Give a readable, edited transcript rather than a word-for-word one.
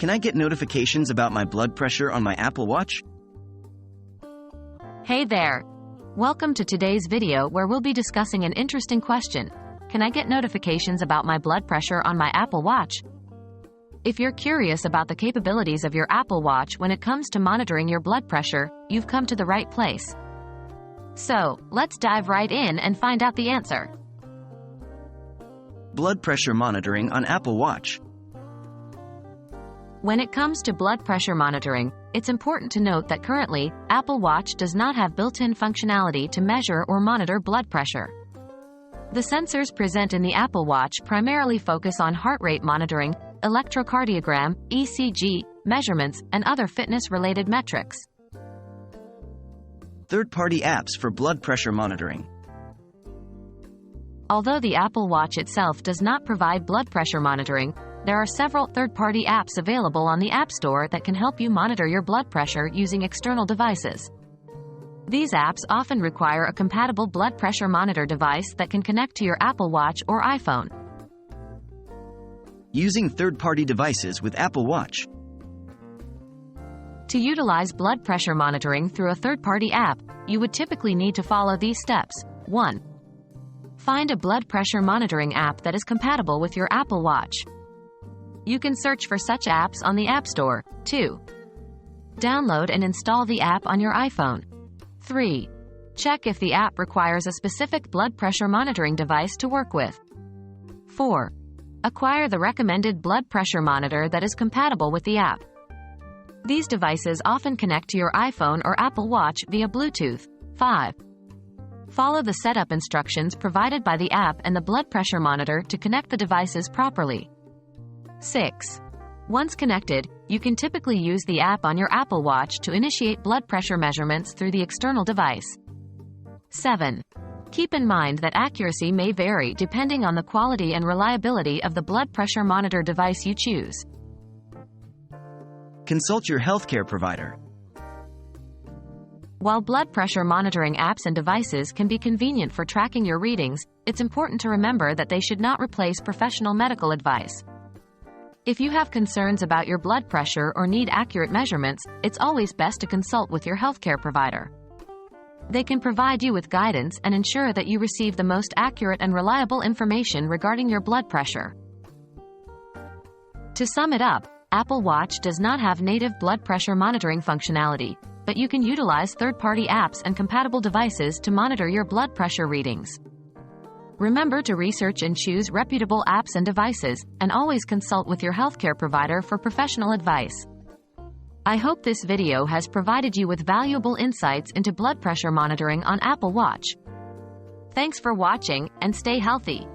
Can I get notifications about my blood pressure on my Apple Watch? Hey there! Welcome to today's video where we'll be discussing an interesting question. Can I get notifications about my blood pressure on my Apple Watch? If you're curious about the capabilities of your Apple Watch when it comes to monitoring your blood pressure, you've come to the right place. So, let's dive right in and find out the answer. Blood pressure monitoring on Apple Watch. When it comes to blood pressure monitoring, it's important to note that currently, Apple Watch does not have built-in functionality to measure or monitor blood pressure. The sensors present in the Apple Watch primarily focus on heart rate monitoring, electrocardiogram, ECG, measurements, and other fitness-related metrics. Third-party apps for blood pressure monitoring. Although the Apple Watch itself does not provide blood pressure monitoring, there are several third-party apps available on the App Store that can help you monitor your blood pressure using external devices. These apps often require a compatible blood pressure monitor device that can connect to your Apple Watch or iPhone. Using third-party devices with Apple Watch. To utilize blood pressure monitoring through a third-party app, you would typically need to follow these steps. 1. Find a blood pressure monitoring app that is compatible with your Apple Watch. You can search for such apps on the App Store. 2. Download and install the app on your iPhone. 3. Check if the app requires a specific blood pressure monitoring device to work with. 4. Acquire the recommended blood pressure monitor that is compatible with the app. These devices often connect to your iPhone or Apple Watch via Bluetooth. 5. Follow the setup instructions provided by the app and the blood pressure monitor to connect the devices properly. 6. Once connected, you can typically use the app on your Apple Watch to initiate blood pressure measurements through the external device. 7. Keep in mind that accuracy may vary depending on the quality and reliability of the blood pressure monitor device you choose. Consult your healthcare provider. While blood pressure monitoring apps and devices can be convenient for tracking your readings, it's important to remember that they should not replace professional medical advice. If you have concerns about your blood pressure or need accurate measurements, it's always best to consult with your healthcare provider. They can provide you with guidance and ensure that you receive the most accurate and reliable information regarding your blood pressure. To sum it up, Apple Watch does not have native blood pressure monitoring functionality, but you can utilize third-party apps and compatible devices to monitor your blood pressure readings. Remember to research and choose reputable apps and devices, and always consult with your healthcare provider for professional advice. I hope this video has provided you with valuable insights into blood pressure monitoring on Apple Watch. Thanks for watching, and stay healthy.